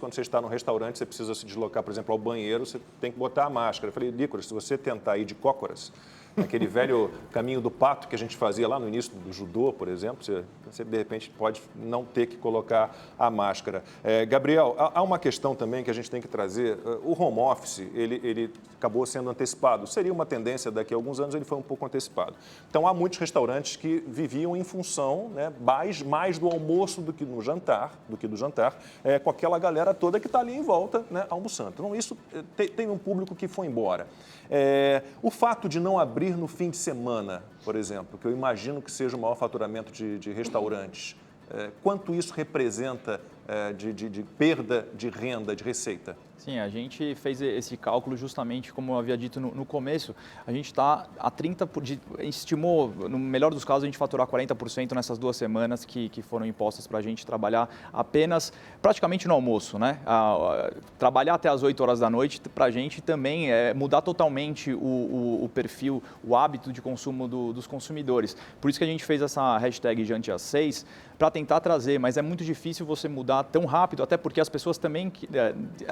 quando você está no restaurante, você precisa se deslocar, por exemplo, ao banheiro, você tem que botar a máscara. Eu falei, Nicolas, se você tentar ir de cócoras, aquele velho caminho do pato que a gente fazia lá no início do judô, por exemplo, você de repente pode não ter que colocar a máscara. Gabriel, há uma questão também que a gente tem que trazer. O home office, ele acabou sendo antecipado. Seria uma tendência, daqui a alguns anos ele foi um pouco antecipado. Então, há muitos restaurantes que viviam em função, né, mais do almoço do que do jantar, com aquela galera toda que está ali em volta, né, almoçando. Então, isso tem um público que foi embora. O fato de não abrir no fim de semana, por exemplo, que eu imagino que seja o maior faturamento de restaurantes, quanto isso representa de perda de renda, de receita? Sim, a gente fez esse cálculo justamente, como eu havia dito no começo, a gente está a 30%, estimou, no melhor dos casos, a gente faturar 40% nessas 2 semanas que foram impostas para a gente trabalhar apenas, praticamente no almoço, né? Trabalhar até as 8 horas da noite, para a gente também é mudar totalmente o perfil, o hábito de consumo dos consumidores. Por isso que a gente fez essa hashtag Jante às 6, para tentar trazer, mas é muito difícil você mudar tão rápido, até porque as pessoas também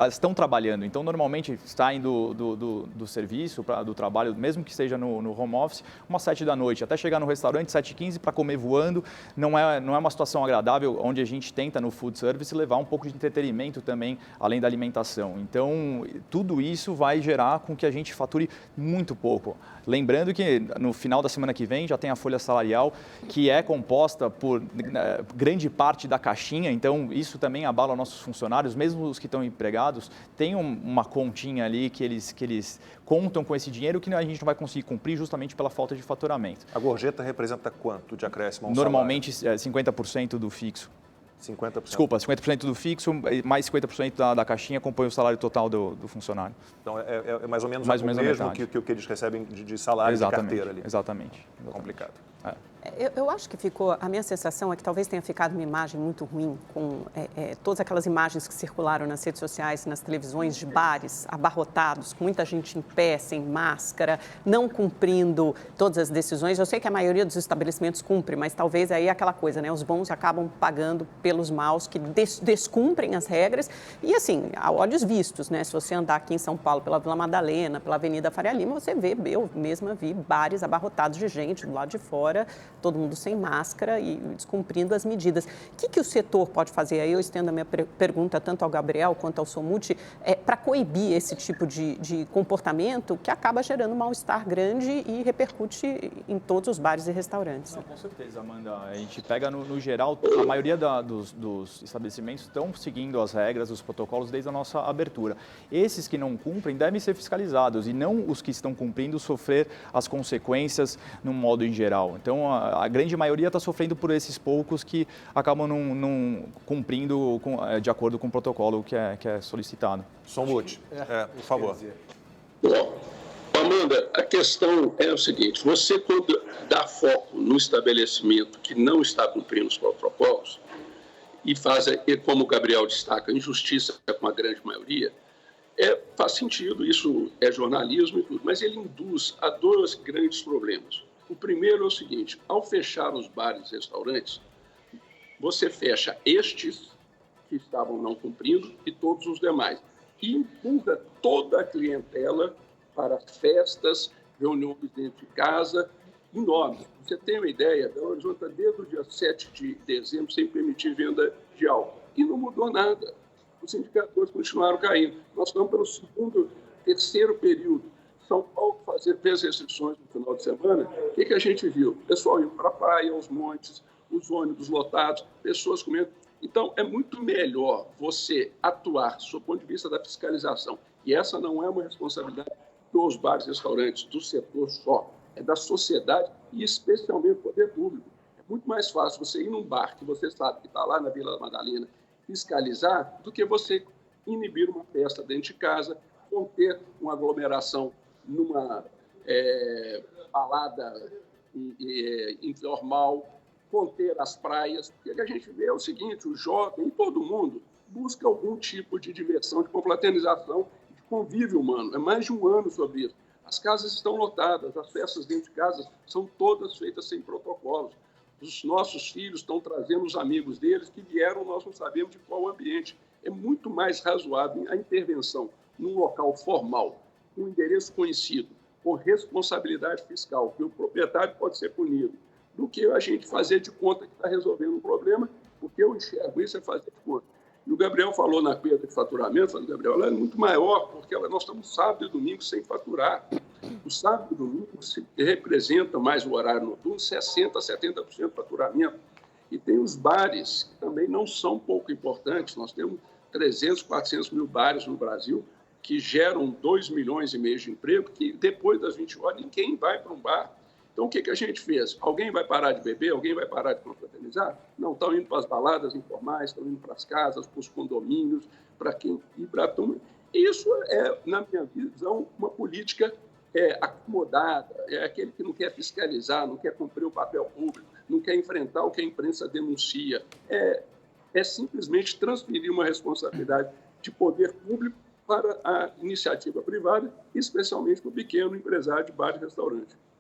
estão trabalhando. Então, normalmente, saem do serviço, do trabalho, mesmo que seja no home office, umas 7 da noite, até chegar no restaurante 7h15 para comer voando. Não é uma situação agradável, onde a gente tenta, no food service, levar um pouco de entretenimento também, além da alimentação. Então, tudo isso vai gerar com que a gente fature muito pouco. Lembrando que no final da semana que vem já tem a folha salarial, que é composta por grande parte da caixinha, então isso também abala nossos funcionários, mesmo os que estão empregados, tem uma continha ali que eles contam com esse dinheiro que a gente não vai conseguir cumprir justamente pela falta de faturamento. A gorjeta representa quanto de acréscimo ao Normalmente salário? 50% do fixo. 50%? Desculpa, 50% do fixo, mais 50% da caixinha compõe o salário total do funcionário. Então, é mais ou menos mais o mesmo que eles recebem de salário de carteira ali. Exatamente. Complicado. Eu acho que a minha sensação é que talvez tenha ficado uma imagem muito ruim com todas aquelas imagens que circularam nas redes sociais, nas televisões de bares abarrotados, com muita gente em pé, sem máscara, não cumprindo todas as decisões. Eu sei que a maioria dos estabelecimentos cumpre, mas talvez aí é aquela coisa, né? Os bons acabam pagando pelos maus que descumprem as regras. E assim, a olhos vistos, né? Se você andar aqui em São Paulo pela Vila Madalena, pela Avenida Faria Lima, você vê, eu mesma vi bares abarrotados de gente do lado de fora, todo mundo sem máscara e descumprindo as medidas. O que o setor pode fazer? Aí eu estendo a minha pergunta tanto ao Gabriel quanto ao Somuth, para coibir esse tipo de comportamento que acaba gerando um mal-estar grande e repercute em todos os bares e restaurantes. Não, com certeza, Amanda. A gente pega no geral, a maioria dos estabelecimentos estão seguindo as regras, os protocolos desde a nossa abertura. Esses que não cumprem devem ser fiscalizados e não os que estão cumprindo sofrer as consequências no modo em geral. Então, a grande maioria está sofrendo por esses poucos que acabam não cumprindo de acordo com o protocolo que é solicitado. Somuth, por favor. Bom, Amanda, a questão é o seguinte, você quando dá foco no estabelecimento que não está cumprindo os protocolos e faz, como o Gabriel destaca, injustiça com a grande maioria, faz sentido, isso é jornalismo e tudo, mas ele induz a 2 grandes problemas. O primeiro é o seguinte, ao fechar os bares e restaurantes, você fecha estes que estavam não cumprindo e todos os demais. E empurra toda a clientela para festas, reuniões dentro de casa, enormes. Você tem uma ideia, Belo Horizonte está desde o dia 7 de dezembro sem permitir venda de álcool. E não mudou nada. Os indicadores continuaram caindo. Nós estamos pelo terceiro período. São Paulo fez restrições no final de semana. O que a gente viu? O pessoal indo para a praia, aos montes, os ônibus lotados, pessoas comendo. Então, é muito melhor você atuar, do ponto de vista da fiscalização. E essa não é uma responsabilidade dos bares e restaurantes, do setor só. É da sociedade e especialmente do poder público. É muito mais fácil você ir num bar que você sabe que está lá na Vila Madalena, fiscalizar, do que você inibir uma festa dentro de casa, conter uma aglomeração numa balada informal, conter as praias. O que a gente vê é o seguinte, o jovem e todo mundo busca algum tipo de diversão, de confraternização, de convívio humano. É mais de um ano sobre isso. As casas estão lotadas, as festas dentro de casa são todas feitas sem protocolos. Os nossos filhos estão trazendo os amigos deles que vieram, nós não sabemos de qual ambiente. É muito mais razoável a intervenção num local formal, com um endereço conhecido, com responsabilidade fiscal, que o proprietário pode ser punido, do que a gente fazer de conta que está resolvendo um problema, porque eu enxergo isso é fazer de conta. E o Gabriel falou na perda de faturamento, falou, Gabriel, ela é muito maior, porque nós estamos sábado e domingo sem faturar. O sábado e domingo se representa mais o horário noturno, 60% a 70% de faturamento. E tem os bares, que também não são pouco importantes. Nós temos 300, 400 mil bares no Brasil, que geram 2,5 milhões de emprego, que depois das 20 horas ninguém vai para um bar. Então, o que a gente fez? Alguém vai parar de beber? Alguém vai parar de confraternizar? Não, estão indo para as baladas informais, estão indo para as casas, para os condomínios, para quem ir para a turma. Isso é, na minha visão, uma política acomodada, é aquele que não quer fiscalizar, não quer cumprir o papel público, não quer enfrentar o que a imprensa denuncia. É simplesmente transferir uma responsabilidade de poder público para a iniciativa privada, especialmente para o pequeno empresário de bar e restaurante.